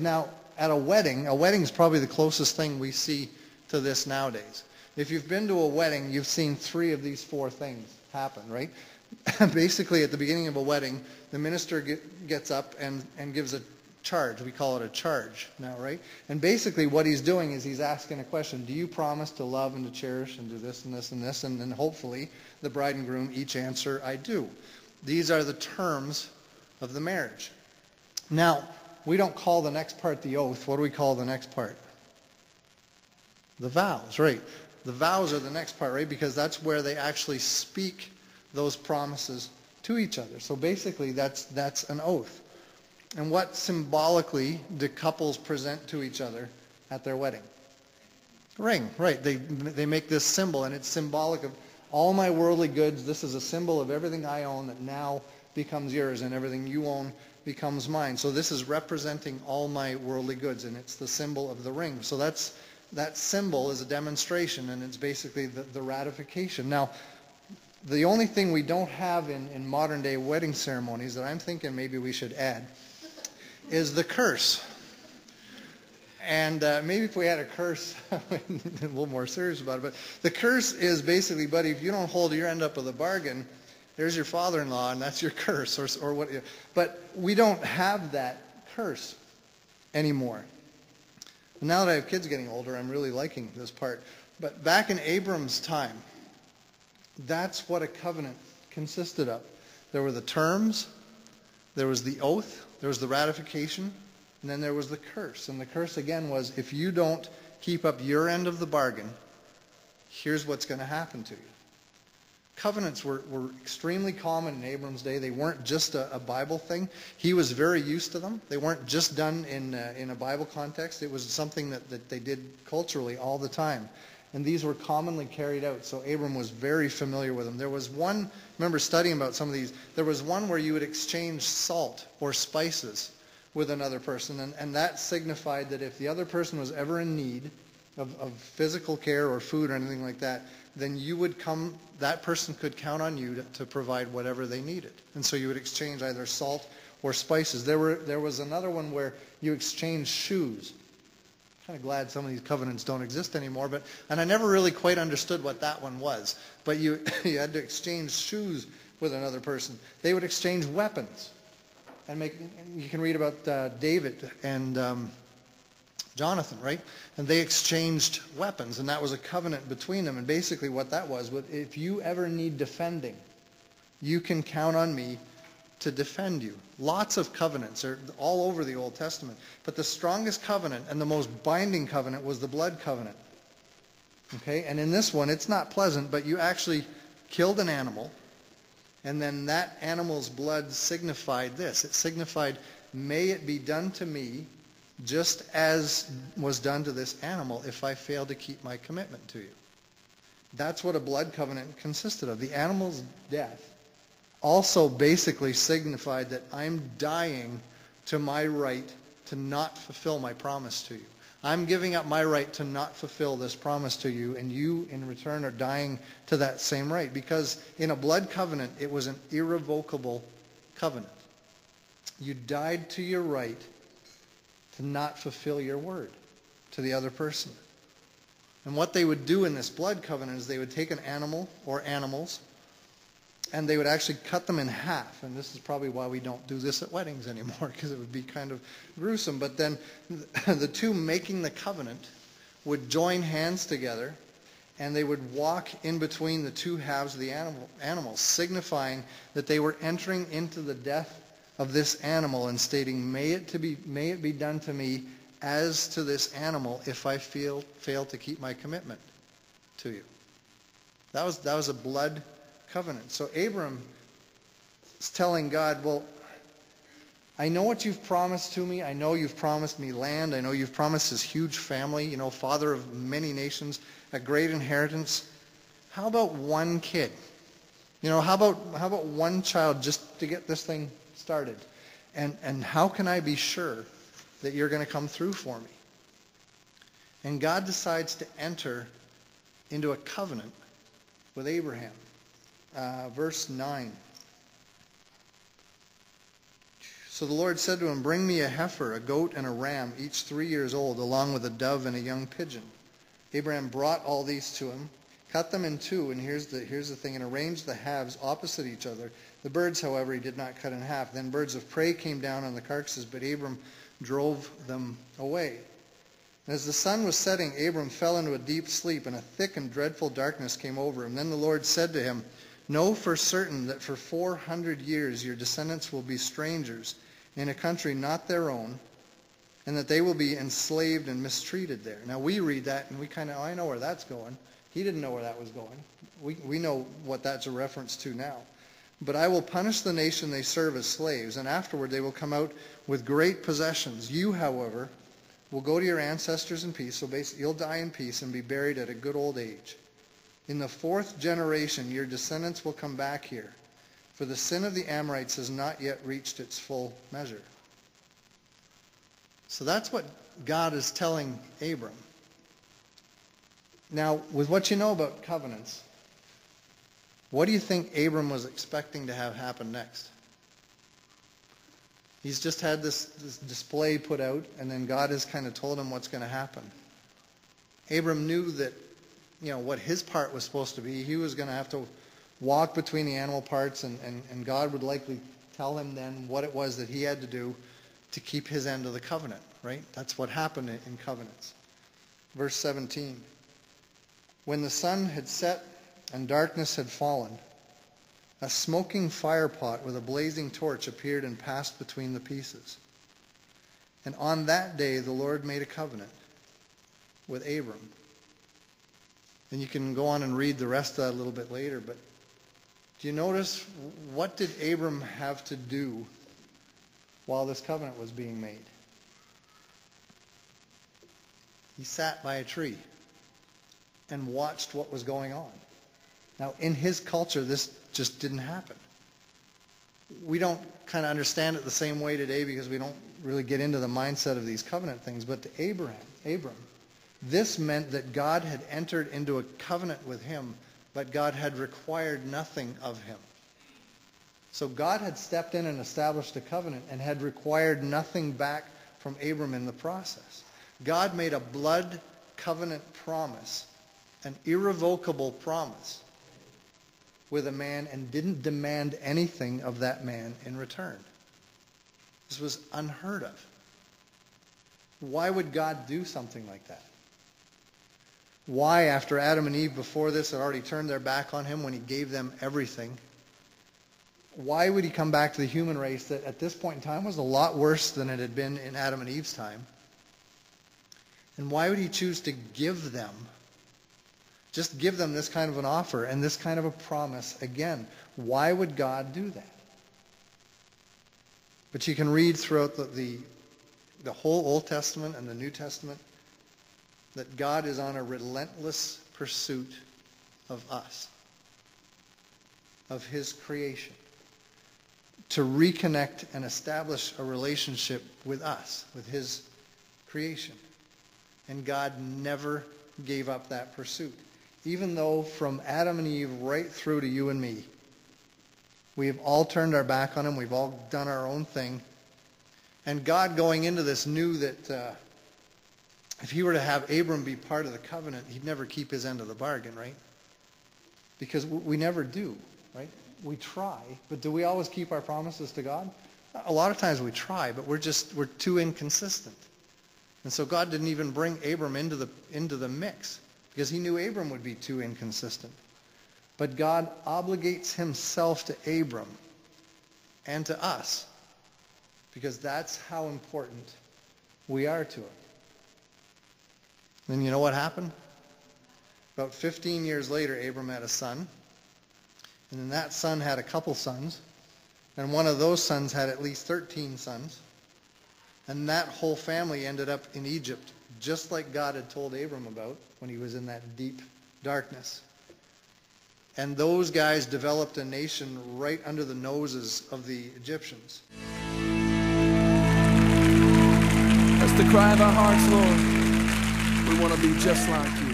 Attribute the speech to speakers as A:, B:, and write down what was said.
A: Now, at a wedding is probably the closest thing we see to this nowadays. If you've been to a wedding, you've seen 3 of these 4 things happen, right? Basically, at the beginning of a wedding, the minister gets up and gives a charge. We call it a charge now, right? And basically what he's doing is he's asking a question. Do you promise to love and to cherish and do this and this and this? And then hopefully the bride and groom each answer, I do. These are the terms of the marriage. Now, we don't call the next part the oath. What do we call the next part? The vows, right? The vows are the next part, right? Because that's where they actually speak those promises to each other. So basically that's an oath. And what symbolically do couples present to each other at their wedding? Ring, right. They make this symbol, and it's symbolic of all my worldly goods. This is a symbol of everything I own that now becomes yours, and everything you own becomes mine. So this is representing all my worldly goods, and it's the symbol of the ring. So that symbol is a demonstration, and it's basically the ratification. Now, the only thing we don't have in modern day wedding ceremonies that I'm thinking maybe we should add is the curse. And maybe if we had a curse, a little more serious about it, but the curse is basically, buddy, if you don't hold your end up of the bargain, there's your father-in-law, and that's your curse, or what. But we don't have that curse anymore. Now that I have kids getting older, I'm really liking this part. But back in Abram's time, that's what a covenant consisted of. There were the terms, there was the oath, there was the ratification, and then there was the curse. And the curse, again, was if you don't keep up your end of the bargain, here's what's going to happen to you. Covenants were extremely common in Abram's day. They weren't just a Bible thing. He was very used to them. They weren't just done in a Bible context. It was something that they did culturally all the time. And these were commonly carried out. So Abram was very familiar with them. There was one, I remember studying about some of these, there was one where you would exchange salt or spices with another person. And that signified that if the other person was ever in need of physical care or food or anything like that, then you would come, that person could count on you to provide whatever they needed. And so you would exchange either salt or spices. There was another one where you exchanged shoes. Kind of glad some of these covenants don't exist anymore, and I never really quite understood what that one was. But you had to exchange shoes with another person. They would exchange weapons, and you can read about David and Jonathan, right? And they exchanged weapons, and that was a covenant between them. And basically, what that was, if you ever need defending, you can count on me to defend you. Lots of covenants are all over the Old Testament. But the strongest covenant and the most binding covenant was the blood covenant. Okay? And in this one, it's not pleasant, but you actually killed an animal, and then that animal's blood signified this. It signified, may it be done to me just as was done to this animal if I fail to keep my commitment to you. That's what a blood covenant consisted of. The animal's death also basically signified that I'm dying to my right to not fulfill my promise to you. I'm giving up my right to not fulfill this promise to you, and you in return are dying to that same right. Because in a blood covenant, it was an irrevocable covenant. You died to your right to not fulfill your word to the other person. And what they would do in this blood covenant is they would take an animal or animals, and they would actually cut them in half. And this is probably why we don't do this at weddings anymore, because it would be kind of gruesome. But then the two making the covenant would join hands together, and they would walk in between the two halves of the animals, signifying that they were entering into the death of this animal and stating, may it be done to me as to this animal if I fail to keep my commitment to you. That was a blood covenant. So Abram is telling God, well, I know what you've promised to me. I know you've promised me land. I know you've promised this huge family, father of many nations, a great inheritance. How about one kid? How about one child just to get this thing started? And how can I be sure that you're going to come through for me? And God decides to enter into a covenant with Abraham. Verse 9. So the Lord said to him, "Bring me a heifer, a goat, and a ram, each 3 years old, along with a dove and a young pigeon." Abraham brought all these to him, cut them in two, and here's the thing, and arranged the halves opposite each other. The birds, however, he did not cut in half. Then birds of prey came down on the carcasses, but Abram drove them away. And as the sun was setting, Abram fell into a deep sleep, and a thick and dreadful darkness came over him. Then the Lord said to him, "Know for certain that for 400 years your descendants will be strangers in a country not their own, and that they will be enslaved and mistreated there." Now we read that and we kind of, I know where that's going. He didn't know where that was going. We know what that's a reference to now. "But I will punish the nation they serve as slaves, and afterward they will come out with great possessions. You, however, will go to your ancestors in peace." So basically, you'll die in peace and be buried at a good old age. "In the 4th generation, your descendants will come back here, for the sin of the Amorites has not yet reached its full measure." So that's what God is telling Abram. Now, with what you know about covenants, what do you think Abram was expecting to have happen next? He's just had this display put out, and then God has kind of told him what's going to happen. Abram knew that, what his part was supposed to be. He was going to have to walk between the animal parts, and God would likely tell him then what it was that he had to do to keep his end of the covenant, right? That's what happened in covenants. Verse 17. "When the sun had set and darkness had fallen, a smoking firepot with a blazing torch appeared and passed between the pieces. And on that day the Lord made a covenant with Abram." And you can go on and read the rest of that a little bit later, but do you notice, what did Abram have to do while this covenant was being made? He sat by a tree and watched what was going on. Now, in his culture, this just didn't happen. We don't kind of understand it the same way today because we don't really get into the mindset of these covenant things. But to Abram, this meant that God had entered into a covenant with him, but God had required nothing of him. So God had stepped in and established a covenant and had required nothing back from Abram in the process. God made a blood covenant promise, an irrevocable promise, with a man, and didn't demand anything of that man in return. This was unheard of. Why would God do something like that? Why, after Adam and Eve before this had already turned their back on him when he gave them everything, why would he come back to the human race that at this point in time was a lot worse than it had been in Adam and Eve's time? And why would he choose to give them, just give them this kind of an offer and this kind of a promise again? Why would God do that? But you can read throughout the whole Old Testament and the New Testament that God is on a relentless pursuit of us, of his creation, to reconnect and establish a relationship with us, with his creation. And God never gave up that pursuit. Even though from Adam and Eve right through to you and me, we have all turned our back on him. We've all done our own thing. And God, going into this, knew that if he were to have Abram be part of the covenant, he'd never keep his end of the bargain, right? Because we never do, right? We try, but do we always keep our promises to God? A lot of times we try, but we're too inconsistent. And so God didn't even bring Abram into the mix because he knew Abram would be too inconsistent. But God obligates himself to Abram and to us because that's how important we are to him. Then you know what happened? About 15 years later, Abram had a son. And then that son had a couple sons. And one of those sons had at least 13 sons. And that whole family ended up in Egypt, just like God had told Abram about when he was in that deep darkness. And those guys developed a nation right under the noses of the Egyptians.
B: That's the cry of our hearts, Lord. We want to be just like you.